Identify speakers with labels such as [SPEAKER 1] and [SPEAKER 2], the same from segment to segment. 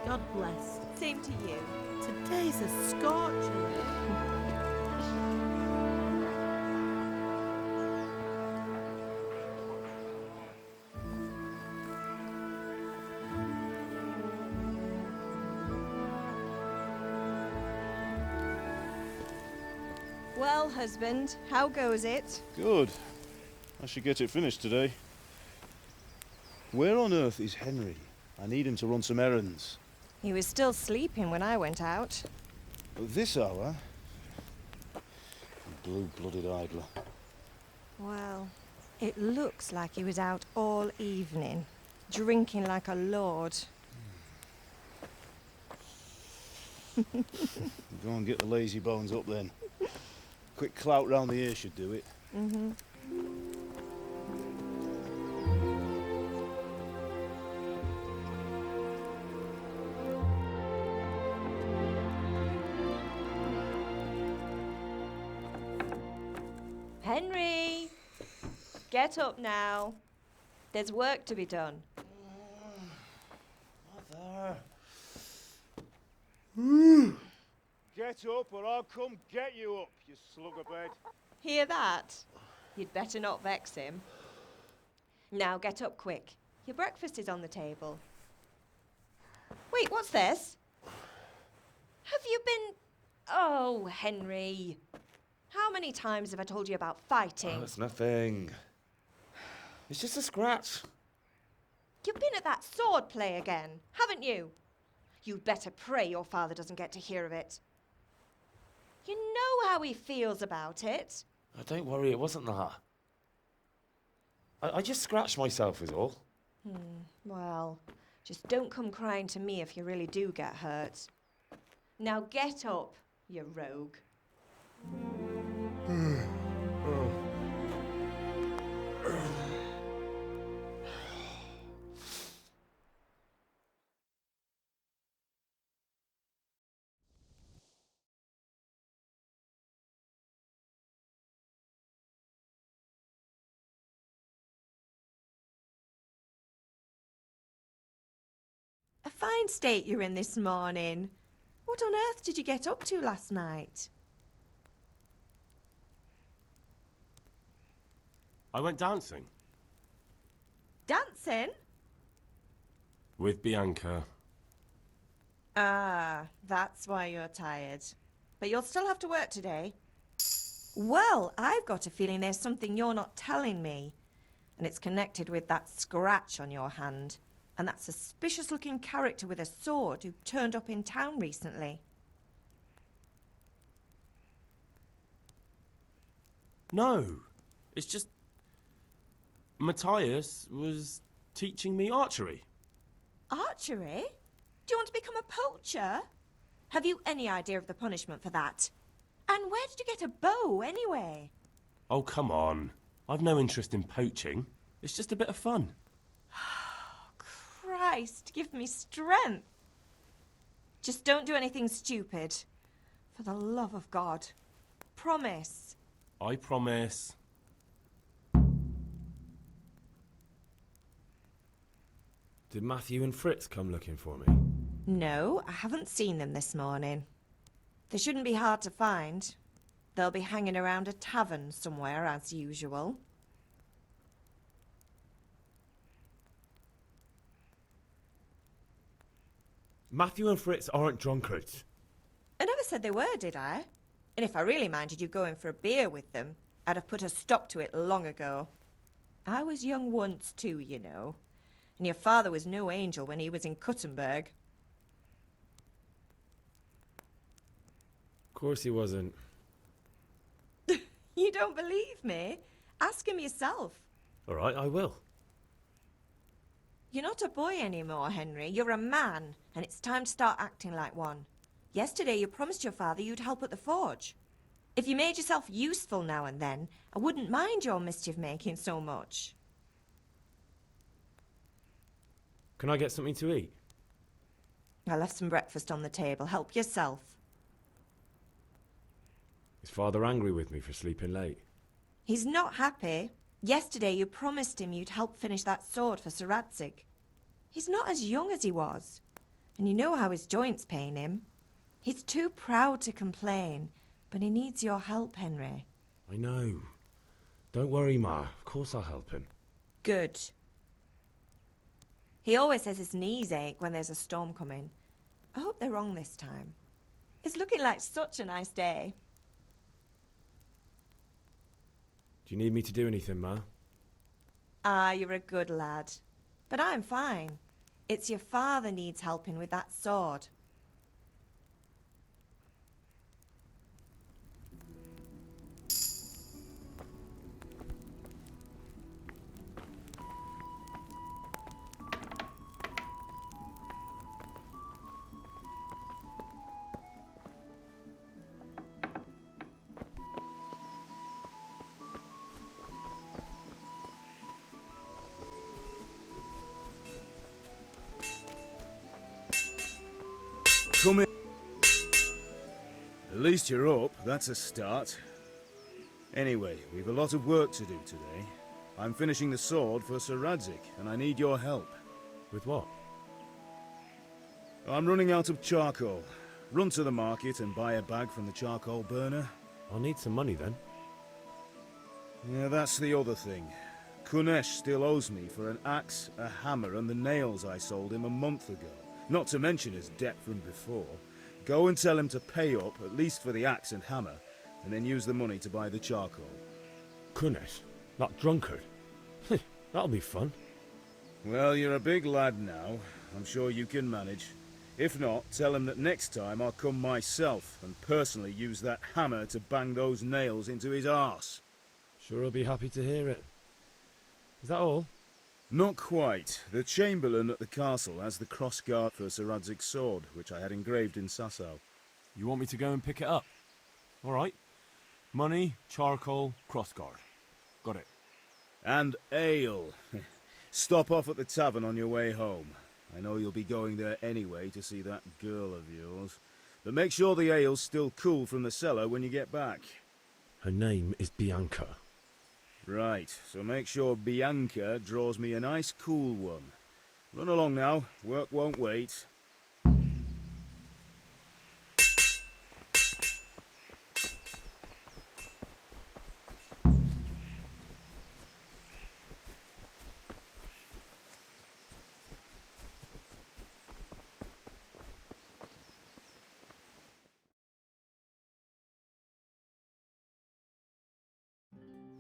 [SPEAKER 1] God bless. Same to you. Today's a scorcher.
[SPEAKER 2] Well, husband, how goes it?
[SPEAKER 3] Good. I should get it finished today. Where on earth is Henry? I need him to run some errands.
[SPEAKER 2] He was still sleeping when I went out.
[SPEAKER 3] At this hour? Blue-blooded idler.
[SPEAKER 2] Well, it looks like he was out all evening, drinking like a lord.
[SPEAKER 3] Go and get the lazy bones up then. Quick clout round the ear should do it.
[SPEAKER 2] Mm-hmm. Henry! Get up now. There's work to be done.
[SPEAKER 3] Mother. Get up or I'll come get you up, you slugabed.
[SPEAKER 2] Hear that? You'd better not vex him. Now get up quick. Your breakfast is on the table. Wait, what's this? Have you been... Oh, Henry. How many times have I told you about fighting?
[SPEAKER 4] Oh, it's nothing. It's just a scratch.
[SPEAKER 2] You've been at that sword play again, haven't you? You'd better pray your father doesn't get to hear of it. You know how he feels about it.
[SPEAKER 4] Oh, don't worry, it wasn't that. I just scratched myself is all.
[SPEAKER 2] Well, just don't come crying to me if you really do get hurt. Now get up, you rogue. A fine state you're in this morning. What on earth did you get up to last night?
[SPEAKER 5] I went dancing.
[SPEAKER 2] Dancing?
[SPEAKER 5] With Bianca.
[SPEAKER 2] Ah, that's why you're tired. But you'll still have to work today. Well, I've got a feeling there's something you're not telling me. and it's connected with that scratch on your hand, and that suspicious-looking character with a sword who turned up in town recently.
[SPEAKER 5] No, it's just... Matthias was teaching me archery.
[SPEAKER 2] Archery? Do you want to become a poacher? Have you any idea of the punishment for that? And where did you get a bow, anyway?
[SPEAKER 5] Oh, come on. I've no interest in poaching. It's just a bit of fun.
[SPEAKER 2] Christ, give me strength. Just don't do anything stupid. For the love of God. Promise.
[SPEAKER 5] I promise.
[SPEAKER 4] Did Matthew and Fritz come looking for me?
[SPEAKER 2] No, I haven't seen them this morning. They shouldn't be hard to find. They'll be hanging around a tavern somewhere, as usual.
[SPEAKER 4] Matthew and Fritz aren't drunkards.
[SPEAKER 2] I never said they were, did I? And if I really minded you going for a beer with them, I'd have put a stop to it long ago. I was young once too, you know. And your father was no angel when he was in Cuttenberg.
[SPEAKER 4] Of course he wasn't.
[SPEAKER 2] You don't believe me? Ask him yourself.
[SPEAKER 4] All right, I will.
[SPEAKER 2] You're not a boy anymore, Henry. You're a man, and it's time to start acting like one. Yesterday you promised your father you'd help at the forge. If you made yourself useful now and then, I wouldn't mind your mischief-making so much.
[SPEAKER 4] Can I get something to eat?
[SPEAKER 2] I left some breakfast on the table. Help yourself.
[SPEAKER 4] Is Father angry with me for sleeping late?
[SPEAKER 2] He's not happy. Yesterday you promised him you'd help finish that sword for Sir Radzig. He's not as young as he was, and you know how his joints pain him. He's too proud to complain, but he needs your help, Henry.
[SPEAKER 4] I know. Don't worry, Ma. Of course I'll help him.
[SPEAKER 2] Good. He always says his knees ache when there's a storm coming. I hope they're wrong this time. It's looking like such a nice day.
[SPEAKER 4] Do you need me to do anything, Ma?
[SPEAKER 2] Ah, you're a good lad. But I'm fine. It's your father needs helping with that sword.
[SPEAKER 3] Come in. At least you're up, that's a start. Anyway, we've a lot of work to do today. I'm finishing the sword for Sir Radzig, and I need your help.
[SPEAKER 4] With what?
[SPEAKER 3] I'm running out of charcoal. Run to the market and buy a bag from the charcoal burner.
[SPEAKER 4] I'll need some money then.
[SPEAKER 3] Yeah, that's the other thing. Kunesh still owes me for an axe, a hammer, and the nails I sold him a month ago. Not to mention his debt from before. Go and tell him to pay up, at least for the axe and hammer, and then use the money to buy the charcoal.
[SPEAKER 4] Kunesh? That drunkard? That'll be fun.
[SPEAKER 3] Well, you're a big lad now. I'm sure you can manage. If not, tell him that next time I'll come myself and personally use that hammer to bang those nails into his arse.
[SPEAKER 4] Sure he'll be happy to hear it. Is that all?
[SPEAKER 3] Not quite. The Chamberlain at the castle has the crossguard for Sir Radzig's sword, which I had engraved in Sasau.
[SPEAKER 5] You want me to go and pick it up? All right. Money, charcoal, crossguard. Got it.
[SPEAKER 3] And ale. Stop off at the tavern on your way home. I know you'll be going there anyway to see that girl of yours. But make sure the ale's still cool from the cellar when you get back.
[SPEAKER 4] Her name is Bianca.
[SPEAKER 3] Right, so make sure Bianca draws me a nice cool one. Run along now, work won't wait.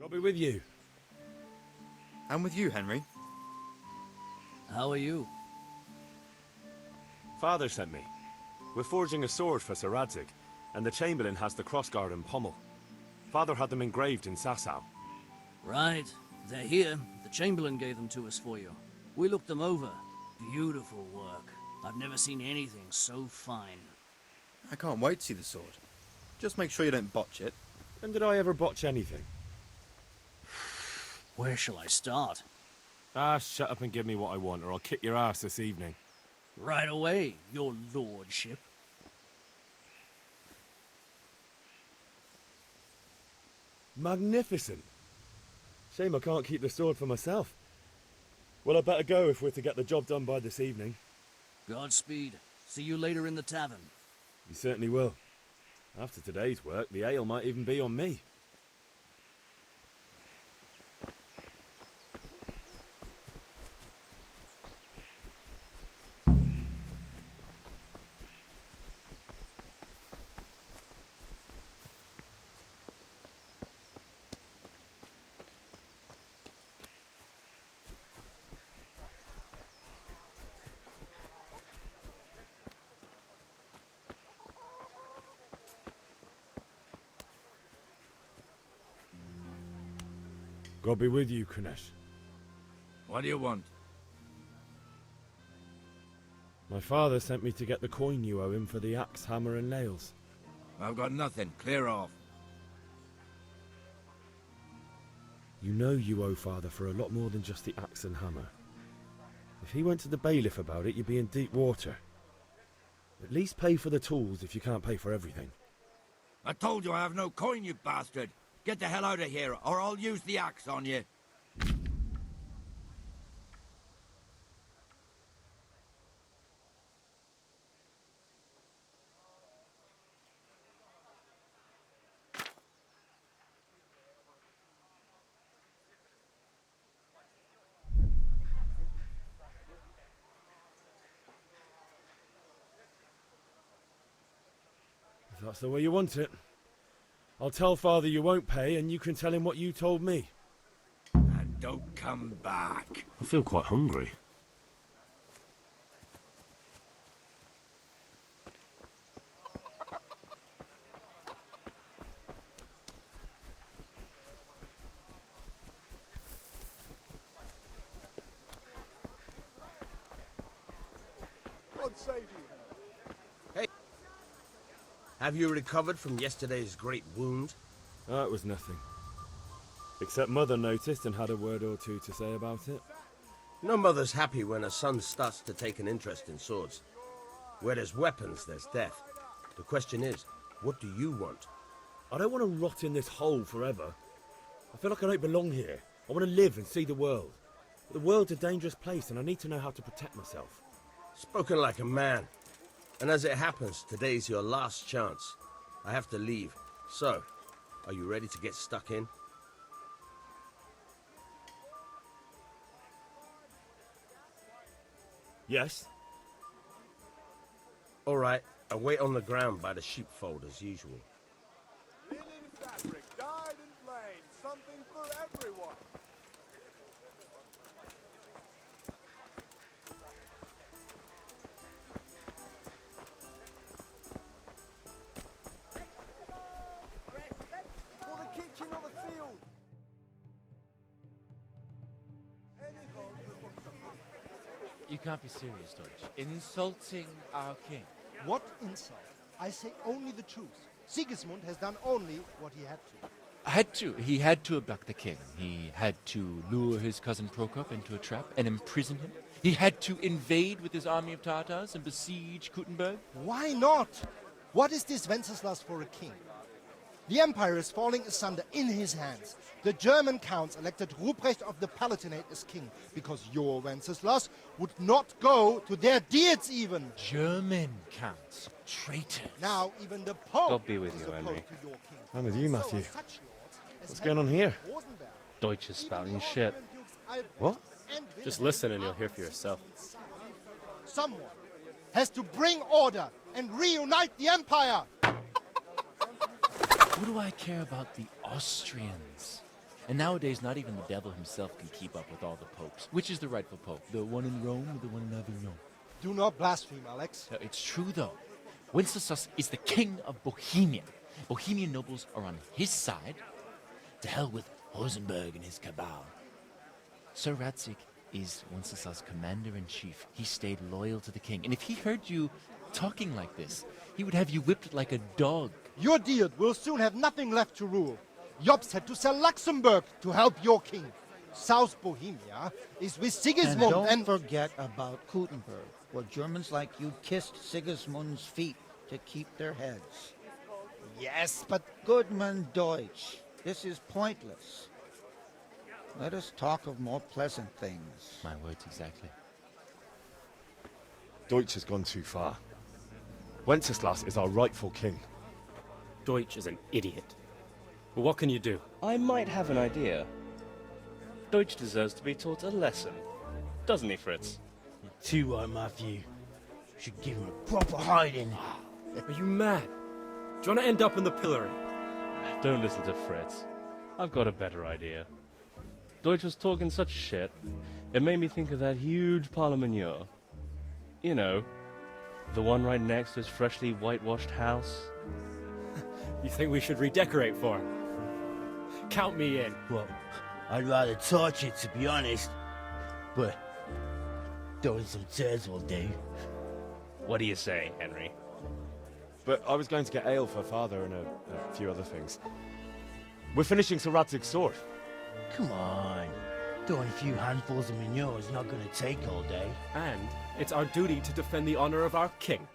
[SPEAKER 4] I'll be with you.
[SPEAKER 6] And with you, Henry.
[SPEAKER 7] How are you?
[SPEAKER 5] Father sent me. We're forging a sword for Sir Radzig, and the Chamberlain has the crossguard and pommel. Father had them engraved in Sasau.
[SPEAKER 7] Right. They're here. The Chamberlain gave them to us for you. We looked them over. Beautiful work. I've never seen anything so fine.
[SPEAKER 6] I can't wait to see the sword. Just make sure you don't botch it.
[SPEAKER 4] When did I ever botch anything?
[SPEAKER 7] Where shall I start?
[SPEAKER 5] Ah, shut up and give me what I want, or I'll kick your ass this evening.
[SPEAKER 7] Right away, your lordship.
[SPEAKER 4] Magnificent. Shame I can't keep the sword for myself. Well, I better go if we're to get the job done by this evening.
[SPEAKER 7] Godspeed. See you later in the tavern.
[SPEAKER 4] You certainly will. After today's work, the ale might even be on me. God be with you, Kunesh.
[SPEAKER 8] What do you want?
[SPEAKER 4] My father sent me to get the coin you owe him for the axe, hammer and nails.
[SPEAKER 8] I've got nothing. Clear off.
[SPEAKER 4] You know you owe father for a lot more than just the axe and hammer. If he went to the bailiff about it, you'd be in deep water. At least pay for the tools if you can't pay for everything.
[SPEAKER 8] I told you I have no coin, you bastard. Get the hell out of here, or I'll use the axe on you.
[SPEAKER 4] If that's the way you want it. I'll tell father you won't pay, and you can tell him what you told me.
[SPEAKER 8] And don't come back.
[SPEAKER 5] I feel quite hungry.
[SPEAKER 9] Have you recovered from yesterday's great wound?
[SPEAKER 4] That was nothing. Except mother noticed and had a word or two to say about it.
[SPEAKER 9] No mother's happy when a son starts to take an interest in swords. Where there's weapons, there's death. The question is, what do you want?
[SPEAKER 4] I don't want to rot in this hole forever. I feel like I don't belong here. I want to live and see the world. The world's a dangerous place and I need to know how to protect myself.
[SPEAKER 9] Spoken like a man. And as it happens, today's your last chance. I have to leave. So, are you ready to get stuck in?
[SPEAKER 4] Yes?
[SPEAKER 9] All right, I'll wait on the ground by the sheepfold as usual.
[SPEAKER 10] Linen fabric, dyed and plain, something for everyone. For the kitchen or the field.
[SPEAKER 11] You can't be serious, Deutsch. Insulting our king.
[SPEAKER 12] What insult? I say only the truth. Sigismund has done only what he had to.
[SPEAKER 11] Had to. He had to abduct the king. He had to lure his cousin Prokop into a trap and imprison him. He had to invade with his army of Tatars and besiege Kuttenberg.
[SPEAKER 12] Why not? What is this Wenceslas for a king? The empire is falling asunder in his hands. The German counts elected Ruprecht of the Palatinate as king because your Wenceslas would not go to their deeds even.
[SPEAKER 11] German counts. Traitors.
[SPEAKER 12] Now even the Pope
[SPEAKER 4] God be with
[SPEAKER 12] is
[SPEAKER 4] you,
[SPEAKER 12] opposed
[SPEAKER 4] Henry.
[SPEAKER 12] to your king.
[SPEAKER 4] I'm with you, Matthew.
[SPEAKER 12] So such lords as
[SPEAKER 4] What's going on here?
[SPEAKER 12] Rosenberg,
[SPEAKER 13] Deutsch is spouting shit.
[SPEAKER 4] What?
[SPEAKER 12] and
[SPEAKER 13] Just listen and you'll hear for yourself.
[SPEAKER 12] Someone has to bring order and reunite the empire.
[SPEAKER 11] What do I care about the Austrians? And nowadays, not even the devil himself can keep up with all the popes. Which is the rightful pope? The one in Rome or the one in Avignon?
[SPEAKER 12] Do not blaspheme, Alex.
[SPEAKER 11] It's true, though. Wenceslas is the king of Bohemia. Bohemian nobles are on his side. To hell with Rosenberg and his cabal. Sir Radzig is Wenceslas' commander-in-chief. He stayed loyal to the king. And if he heard you talking like this, he would have you whipped like a dog.
[SPEAKER 12] Your Diet will soon have nothing left to rule. Jobst had to sell Luxembourg to help your king. South Bohemia is with Sigismund
[SPEAKER 14] and don't forget about Gutenberg, where Germans like you kissed Sigismund's feet to keep their heads.
[SPEAKER 12] Yes, but...
[SPEAKER 14] Goodman Deutsch, this is pointless. Let us talk of more pleasant things.
[SPEAKER 11] My words exactly.
[SPEAKER 4] Deutsch has gone too far. Wenceslas is our rightful king.
[SPEAKER 13] Deutsch is an idiot. But what can you do?
[SPEAKER 15] I might have an idea. Deutsch deserves to be taught a lesson. Doesn't he, Fritz?
[SPEAKER 16] You're too right, Matthew. Should give him a proper hiding.
[SPEAKER 13] Are you mad? Do you want to end up in the pillory?
[SPEAKER 15] Don't listen to Fritz. I've got a better idea. Deutsch was talking such shit, it made me think of that huge parliament. You know, the one right next to his freshly whitewashed house.
[SPEAKER 13] You think we should redecorate for him? Count me in.
[SPEAKER 16] Well, I'd rather torch it, to be honest. But throwing some tears will do.
[SPEAKER 15] What do you say, Henry?
[SPEAKER 4] But I was going to get ale for father and a few other things. We're finishing Sir Radzig's sword.
[SPEAKER 16] Come on. Throwing a few handfuls of manure is not going to take all day.
[SPEAKER 13] And it's our duty to defend the honor of our king.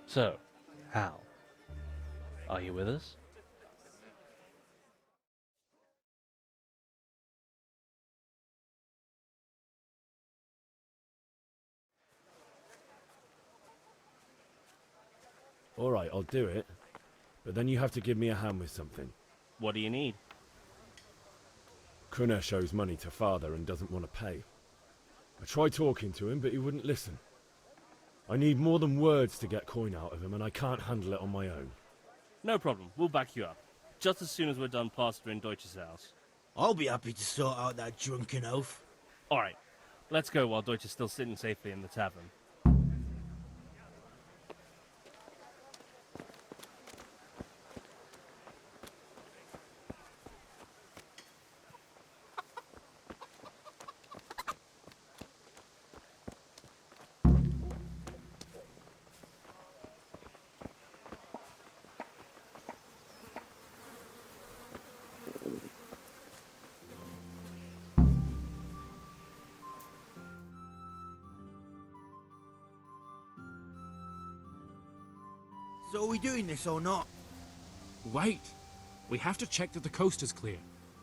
[SPEAKER 15] So, Hal, are you with us?
[SPEAKER 4] All right, I'll do it. But then you have to give me a hand with something.
[SPEAKER 15] What do you need?
[SPEAKER 4] Kunesh owes money to father and doesn't want to pay. I tried talking to him, but he wouldn't listen. I need more than words to get coin out of him, and I can't handle it on my own.
[SPEAKER 15] No problem. We'll back you up. Just as soon as we're done plastering Deutsch's house.
[SPEAKER 16] I'll be happy to sort out that drunken oaf.
[SPEAKER 15] All right. Let's go while Deutsch is still sitting safely in the tavern.
[SPEAKER 16] So are we doing this or not?
[SPEAKER 17] Wait. We have to check that the coast is clear.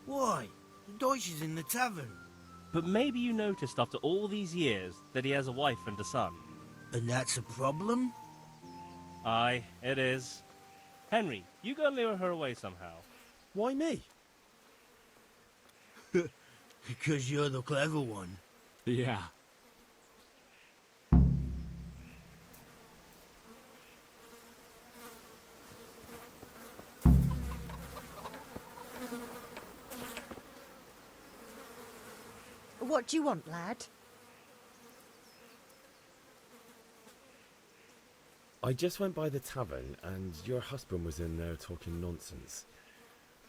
[SPEAKER 16] Why? Deutsch is in the tavern.
[SPEAKER 15] But maybe you noticed after all these years that he has a wife and a son.
[SPEAKER 16] And that's a problem?
[SPEAKER 15] Aye, it is. Henry, you go and lure her away somehow.
[SPEAKER 4] Why me?
[SPEAKER 16] Because you're the clever one.
[SPEAKER 17] Yeah.
[SPEAKER 1] What do you want, lad?
[SPEAKER 4] I just went by the tavern and your husband was in there talking nonsense.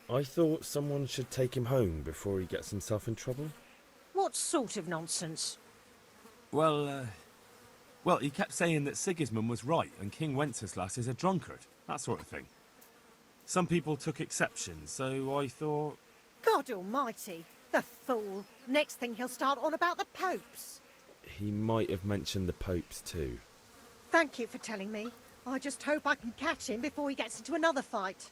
[SPEAKER 4] I thought someone should take him home before he gets himself in trouble.
[SPEAKER 1] What sort of nonsense?
[SPEAKER 17] Well, he kept saying that Sigismund was right and King Wenceslas is a drunkard, that sort of thing. Some people took exception, so I thought...
[SPEAKER 1] God almighty, the fool. Next thing he'll start on about the popes.
[SPEAKER 4] He might have mentioned the popes too.
[SPEAKER 1] Thank you for telling me. I just hope I can catch him before he gets into another fight.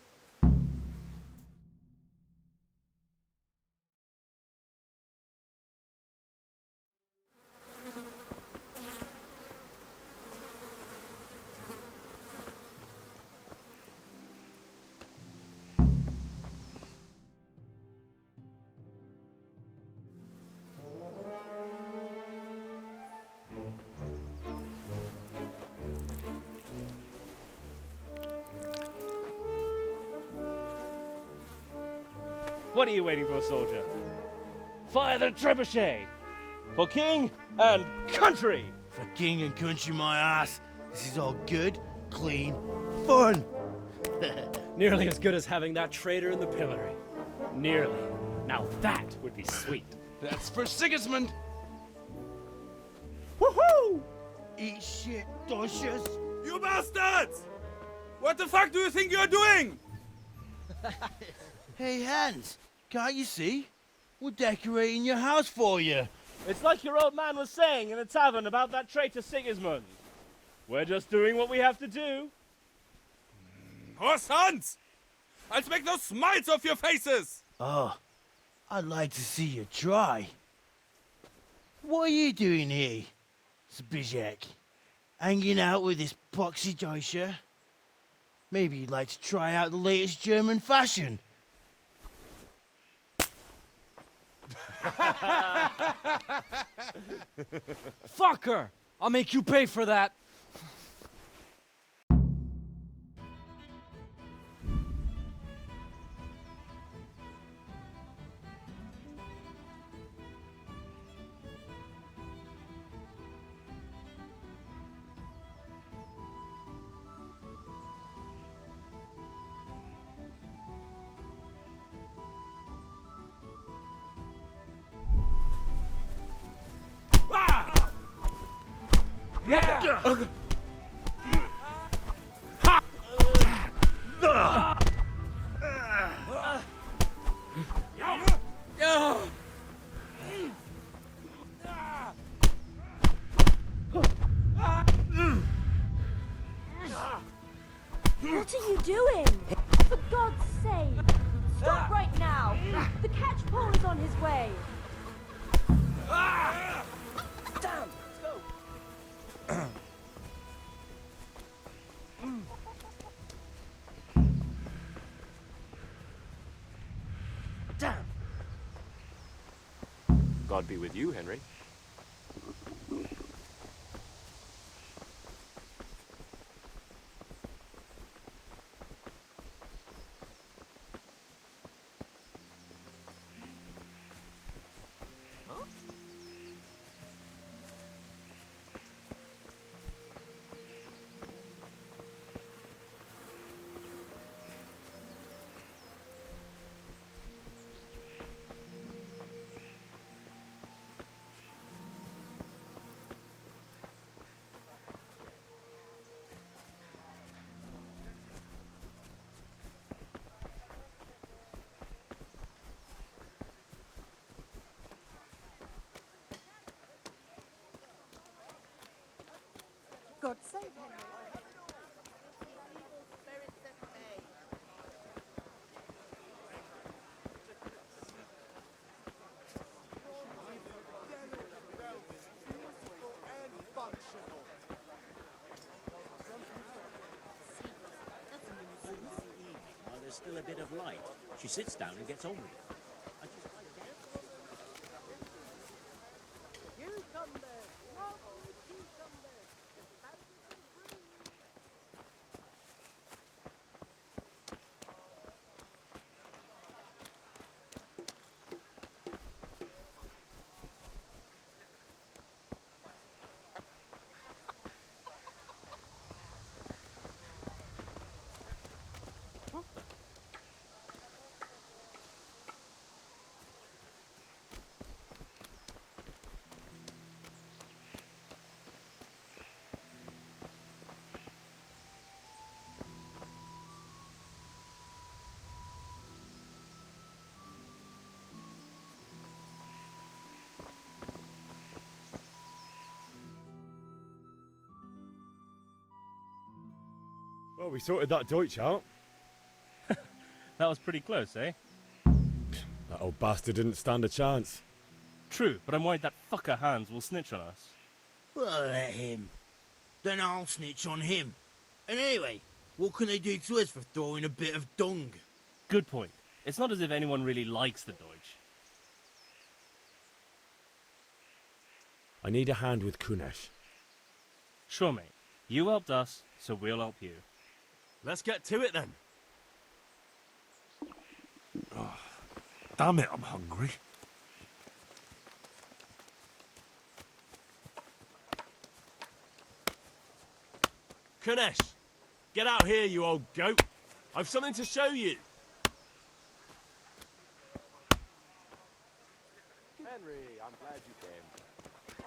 [SPEAKER 15] What are you waiting for, soldier? Fire the trebuchet! For king and country!
[SPEAKER 16] For king and country, my ass. This is all good, clean, fun.
[SPEAKER 13] Nearly as good as having that traitor in the pillory. Nearly. Now that would be sweet.
[SPEAKER 18] That's for Sigismund.
[SPEAKER 16] Woohoo! Eat shit, doshes.
[SPEAKER 17] You bastards! What the fuck do you think you're doing?
[SPEAKER 16] Hey, Hans, can't you see? We're decorating your house for you.
[SPEAKER 15] It's like your old man was saying in the tavern about that traitor Sigismund. We're just doing what we have to do.
[SPEAKER 17] Oh, sons! I'll make those smiles off your faces!
[SPEAKER 16] Oh, I'd like to see you try. What are you doing here, Zbigniew? Hanging out with this poxy Deutscher? Maybe you'd like to try out the latest German fashion.
[SPEAKER 13] Fucker! I'll make you pay for that.
[SPEAKER 19] What are you doing? For God's sake! Stop right now! The catch pole is on his way!
[SPEAKER 2] Damn! Let's go! Damn!
[SPEAKER 5] God be with you, Henry.
[SPEAKER 1] God save Henry.
[SPEAKER 20] While there's still a bit of light, she sits down and gets on with it.
[SPEAKER 4] Well, we sorted that Deutsch out.
[SPEAKER 15] That was pretty close, eh?
[SPEAKER 4] That old bastard didn't stand a chance.
[SPEAKER 15] True, but I'm worried that fucker Hans will snitch on us.
[SPEAKER 16] Well, let him. Then I'll snitch on him. And anyway, what can they do to us for throwing a bit of dung?
[SPEAKER 15] Good point. It's not as if anyone really likes the Deutsch.
[SPEAKER 4] I need a hand with Kunesh.
[SPEAKER 15] Sure, mate. You helped us, so we'll help you.
[SPEAKER 17] Let's get to it then. damn it, I'm hungry.
[SPEAKER 5] Kunesh, get out here, you old goat. I've something to show you.
[SPEAKER 10] Henry, I'm glad you came.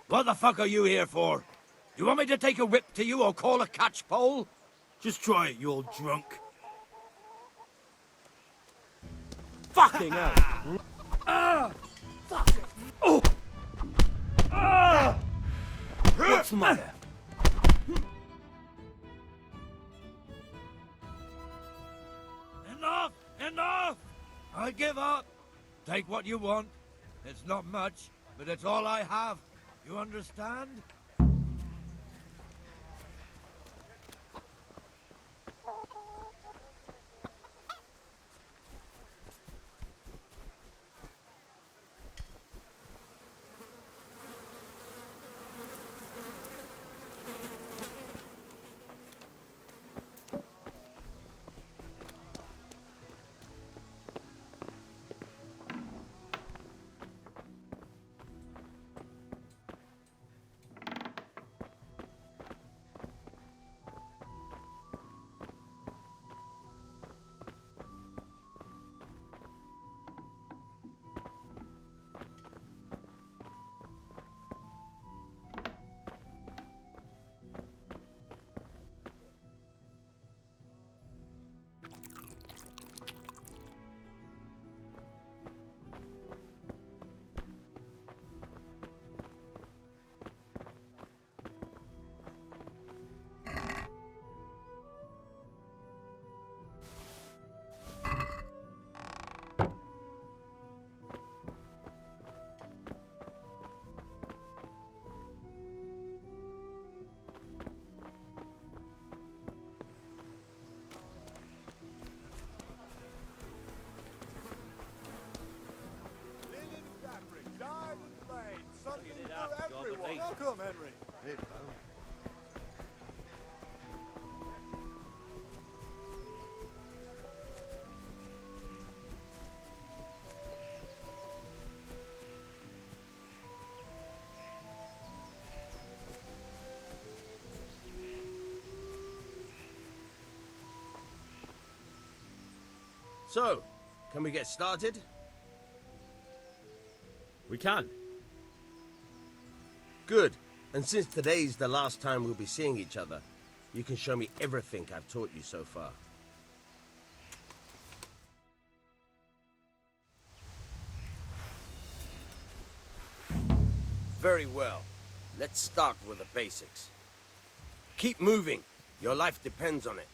[SPEAKER 8] What the fuck are you here for? Do you want me to take a whip to you or call a catchpole?
[SPEAKER 16] Just try it, you old drunk.
[SPEAKER 13] Fucking hell.
[SPEAKER 16] Fuck. Oh. What's the matter?
[SPEAKER 8] Enough! Enough! I give up. Take what you want. It's not much, but it's all I have. You understand?
[SPEAKER 10] Welcome, Henry.
[SPEAKER 9] So, can we get started?
[SPEAKER 4] We can.
[SPEAKER 9] Good. And since today's the last time we'll be seeing each other, you can show me everything I've taught you so far. Very well. Let's start with the basics. Keep moving. Your life depends on it.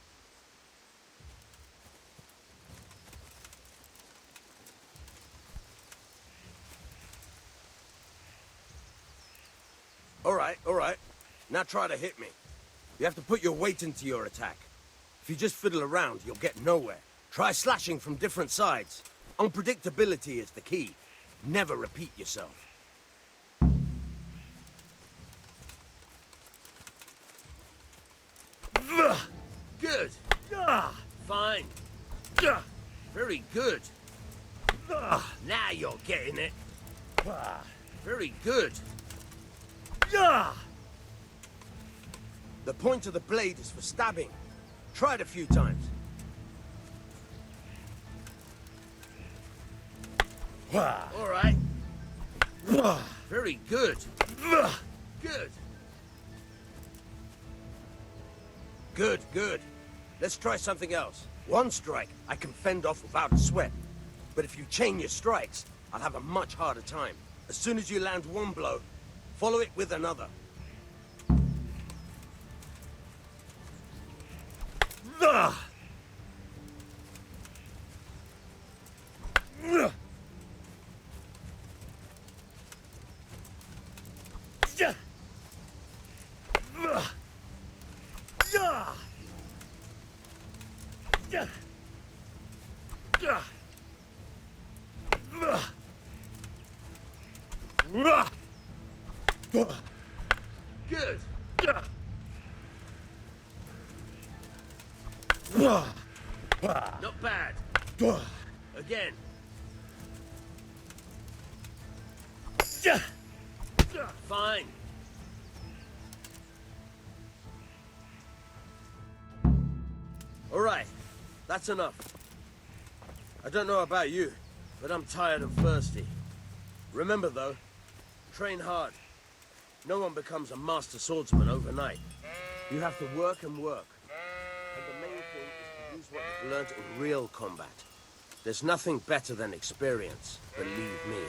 [SPEAKER 9] All right. Now try to hit me. You have to put your weight into your attack. If you just fiddle around, you'll get nowhere. Try slashing from different sides. Unpredictability is the key. Never repeat yourself. Good. Fine. Very good. Now you're getting it. Very good. The point of the blade is for stabbing. Try it a few times. All right. Very good. Good. Good. Let's try something else. One strike I can fend off without a sweat. But if you chain your strikes, I'll have a much harder time. As soon as you land one blow, follow it with another. Good. Not bad. Again. Fine. All right, that's enough. I don't know about you, but I'm tired and thirsty. Remember though, train hard. No one becomes a master swordsman overnight. You have to work and work. And the main thing is to use what you've learned in real combat. There's nothing better than experience, believe me.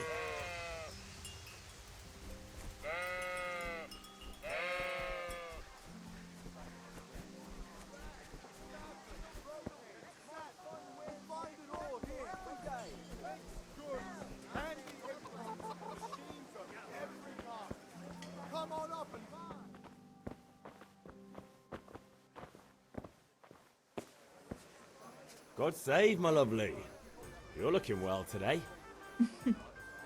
[SPEAKER 4] God save, my lovely. You're looking well today.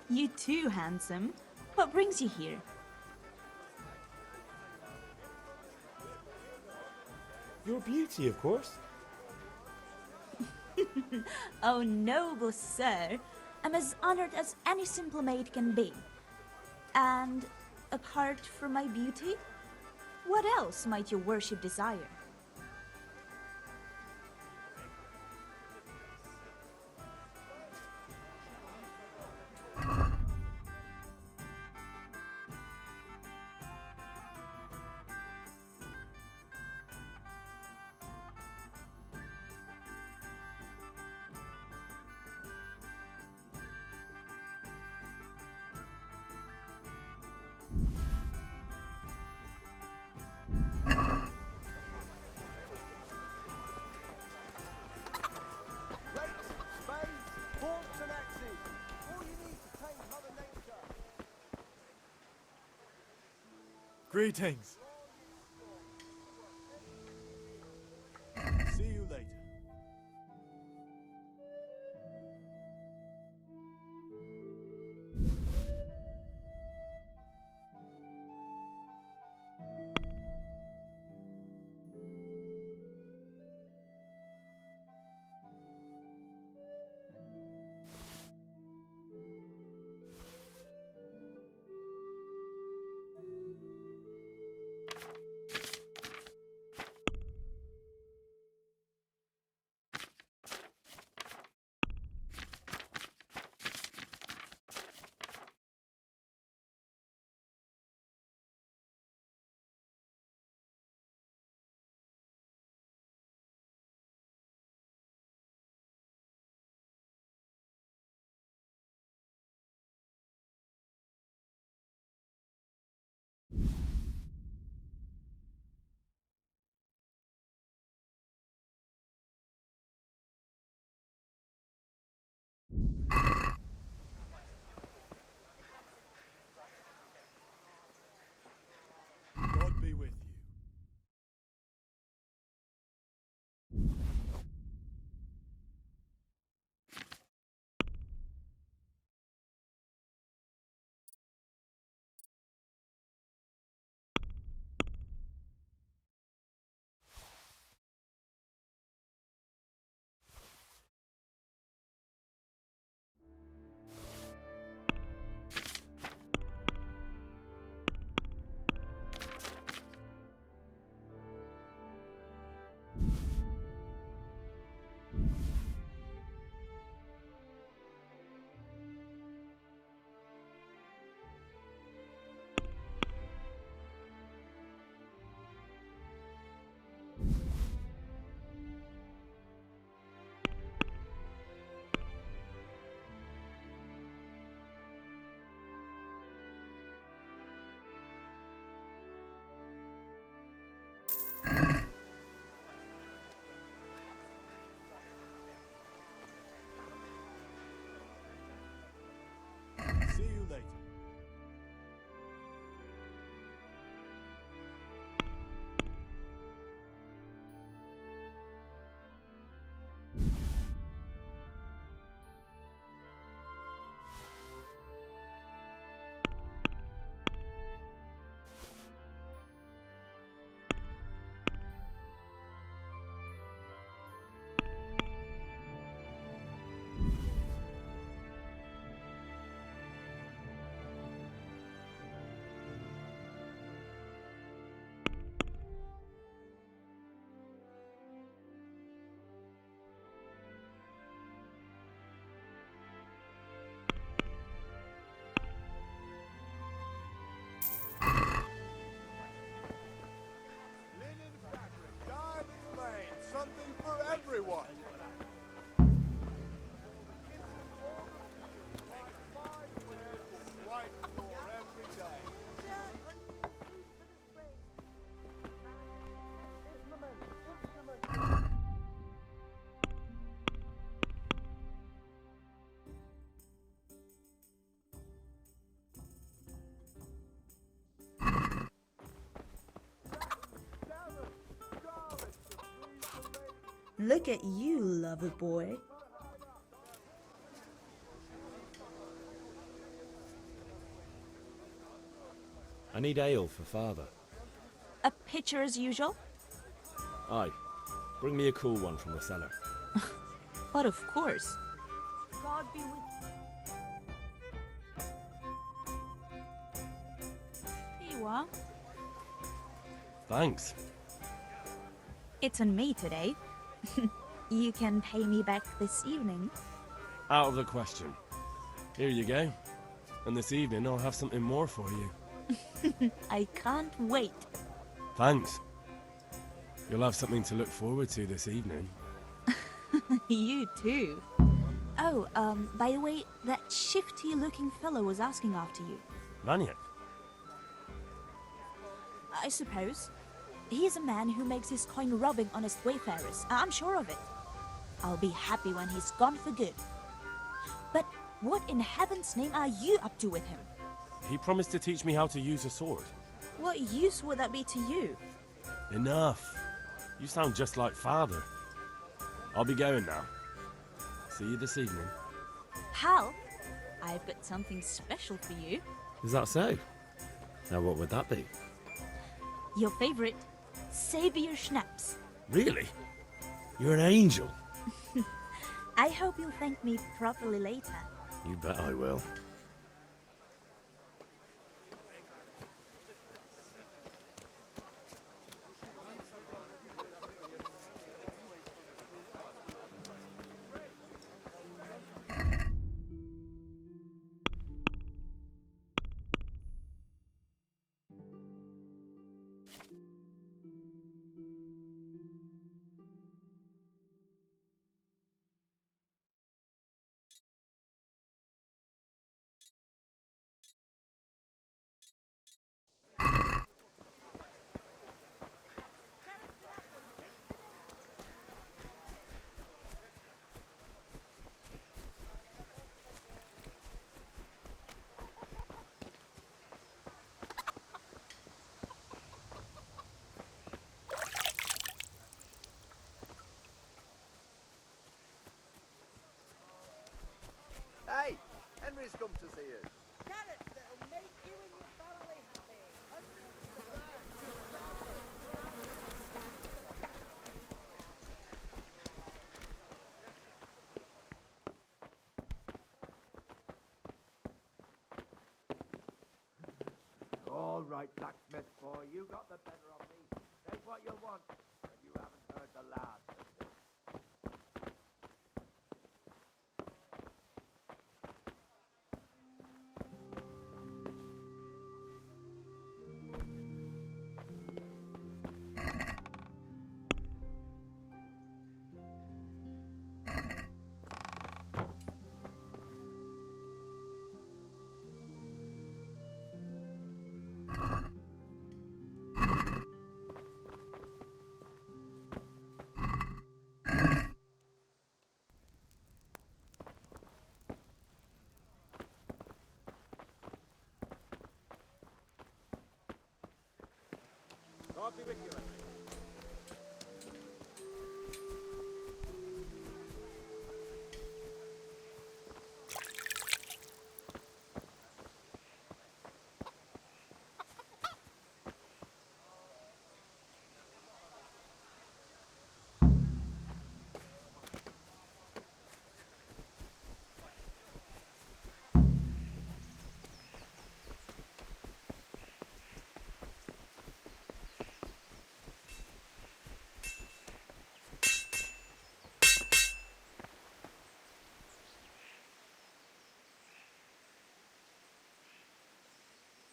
[SPEAKER 21] You too, handsome. What brings you here?
[SPEAKER 4] Your beauty, of course.
[SPEAKER 21] Oh, noble sir. I'm as honored as any simple maid can be. And apart from my beauty, what else might your worship desire?
[SPEAKER 10] Greetings. See you later. God be with you. See you later. one. Right for every day.
[SPEAKER 21] Look at you, lover boy.
[SPEAKER 4] I need ale for father.
[SPEAKER 21] A pitcher as usual?
[SPEAKER 4] Aye. Bring me a cool one from the cellar.
[SPEAKER 21] But of course.
[SPEAKER 19] God be with
[SPEAKER 21] Here you are.
[SPEAKER 15] Thanks.
[SPEAKER 21] It's on me today. You can pay me back this evening.
[SPEAKER 15] Out of the question. Here you go. And this evening I'll have something more for you.
[SPEAKER 21] I can't wait.
[SPEAKER 15] Thanks. You'll have something to look forward to this evening.
[SPEAKER 21] You too. Oh, by the way, that shifty-looking fellow was asking after you.
[SPEAKER 15] Vanya?
[SPEAKER 21] I suppose. He's a man who makes his coin robbing honest wayfarers. I'm sure of it. I'll be happy when he's gone for good. But what in heaven's name are you up to with him?
[SPEAKER 15] He promised to teach me how to use a sword.
[SPEAKER 21] What use would that be to you?
[SPEAKER 15] Enough. You sound just like father. I'll be going now. See you this evening.
[SPEAKER 21] Hal, I've got something special for you.
[SPEAKER 4] Is that so? Now what would that be?
[SPEAKER 21] Your favorite, Savior Schnapps.
[SPEAKER 4] Really? You're an angel.
[SPEAKER 21] I hope you'll thank me properly later.
[SPEAKER 4] You bet I will.
[SPEAKER 10] Hey, Henry's come to see you.
[SPEAKER 1] Carrots that'll make you and your family happy.
[SPEAKER 8] All right, blacksmith boy, you got the better of me. Take what you want, and you haven't heard the last of this.
[SPEAKER 10] God be with you.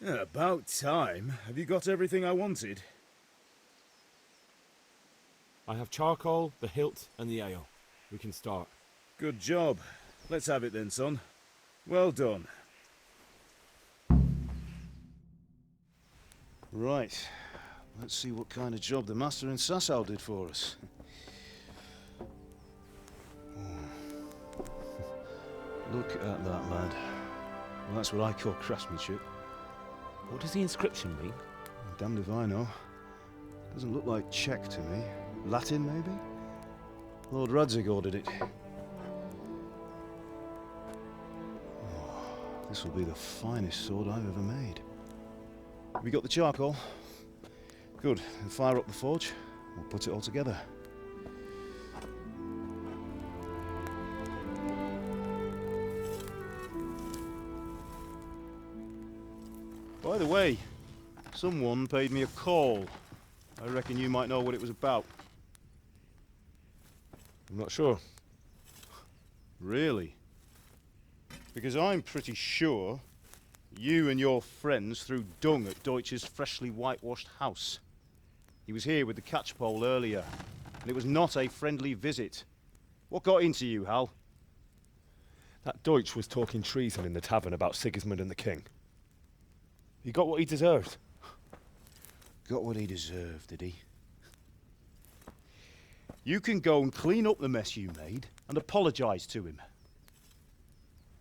[SPEAKER 3] About time. Have you got everything I wanted?
[SPEAKER 5] I have charcoal, the hilt, and the ale. We can start.
[SPEAKER 4] Good job. Let's have it then, son. Well done. Right. Let's see what kind of job the master in Sasau did for us. Look at that, lad. Well, that's what I call craftsmanship.
[SPEAKER 5] What does the inscription mean?
[SPEAKER 4] Damned if I know. Doesn't look like Czech to me. Latin, maybe? Lord Radzig ordered it. Oh, this will be the finest sword I've ever made. Have you got the charcoal? Good. Then fire up the forge. We'll put it all together. By the way, someone paid me a call. I reckon you might know what it was about.
[SPEAKER 5] I'm not sure.
[SPEAKER 4] Really? Because I'm pretty sure you and your friends threw dung at Deutsch's freshly whitewashed house. He was here with the catchpole earlier, and it was not a friendly visit. What got into you, Hal?
[SPEAKER 5] That Deutsch was talking treason in the tavern about Sigismund and the king. He got what he deserved.
[SPEAKER 4] Got what he deserved, did he? You can go and clean up the mess you made and apologise to him.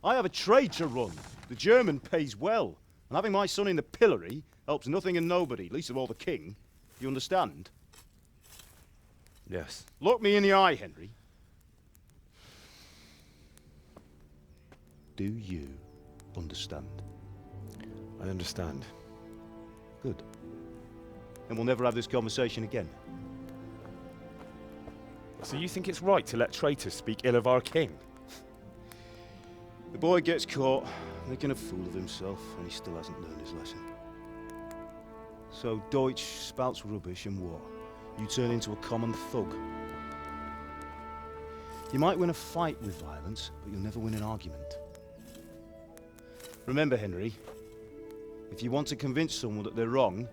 [SPEAKER 4] I have a trade to run. The German pays well, and having my son in the pillory helps nothing and nobody, least of all the king. You understand?
[SPEAKER 5] Yes.
[SPEAKER 4] Look me in the eye, Henry. Do you understand?
[SPEAKER 5] I understand.
[SPEAKER 4] Good. Then we'll never have this conversation again.
[SPEAKER 5] So you think it's right to let traitors speak ill of our king?
[SPEAKER 4] The boy gets caught, making a fool of himself, and he still hasn't learned his lesson. So Deutsch spouts rubbish and what? You turn into a common thug. You might win a fight with violence, but you'll never win an argument. Remember, Henry, if you want to convince someone that they're wrong,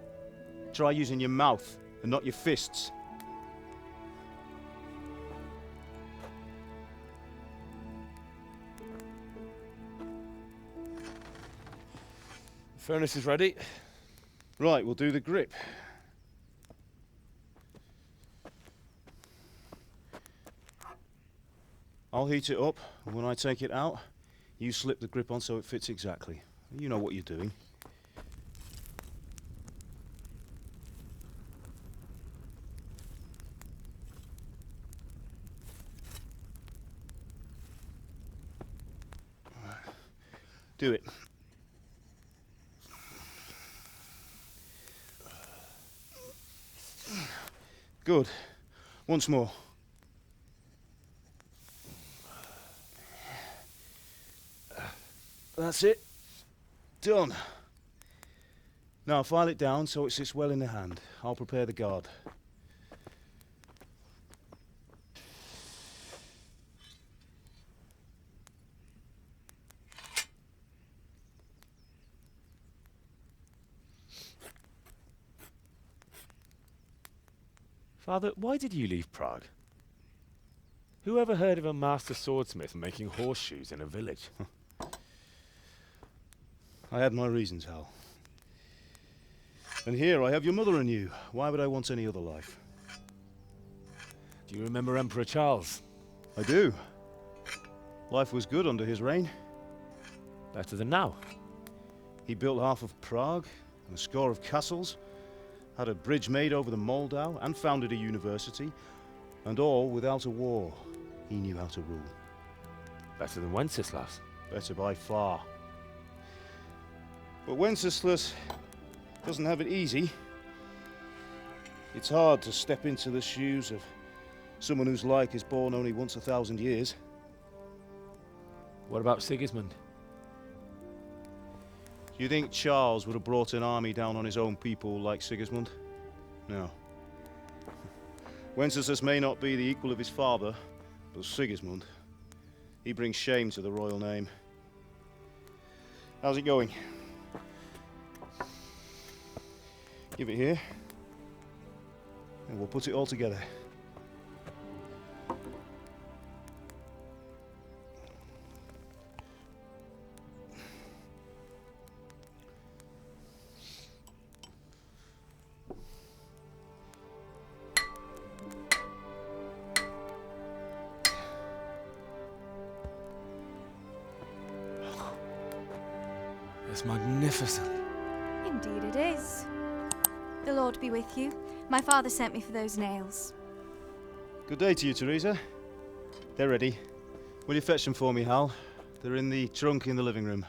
[SPEAKER 4] try using your mouth and not your fists.
[SPEAKER 5] The furnace is ready.
[SPEAKER 4] Right, we'll do the grip. I'll heat it up, and when I take it out, you slip the grip on so it fits exactly. You know what you're doing. Do it. Good. Once more. That's it. Done. Now file it down so it sits well in the hand. I'll prepare the guard.
[SPEAKER 5] Father, why did you leave Prague? Who ever heard of a master swordsmith making horseshoes in a village?
[SPEAKER 4] I had my reasons, Hal. And here I have your mother and you. Why would I want any other life?
[SPEAKER 5] Do you remember Emperor Charles?
[SPEAKER 4] I do. Life was good under his reign.
[SPEAKER 5] Better than now.
[SPEAKER 4] He built half of Prague and a score of castles, had a bridge made over the Moldau, and founded a university, and all without a war. He knew how to rule.
[SPEAKER 5] Better than Wenceslas.
[SPEAKER 4] Better by far. But Wenceslas doesn't have it easy. It's hard to step into the shoes of someone whose like is born only once 1,000 years.
[SPEAKER 5] What about Sigismund?
[SPEAKER 4] Do you think Charles would have brought an army down on his own people like Sigismund? No. Wenceslas may not be the equal of his father, but Sigismund, he brings shame to the royal name. How's it going? Give it here, and we'll put it all together. It's magnificent.
[SPEAKER 3] Indeed it is. The Lord be with you. My father sent me for those nails.
[SPEAKER 22] Good day to you, Teresa. They're ready. Will you fetch them for me, Hal? They're in the trunk in the living room.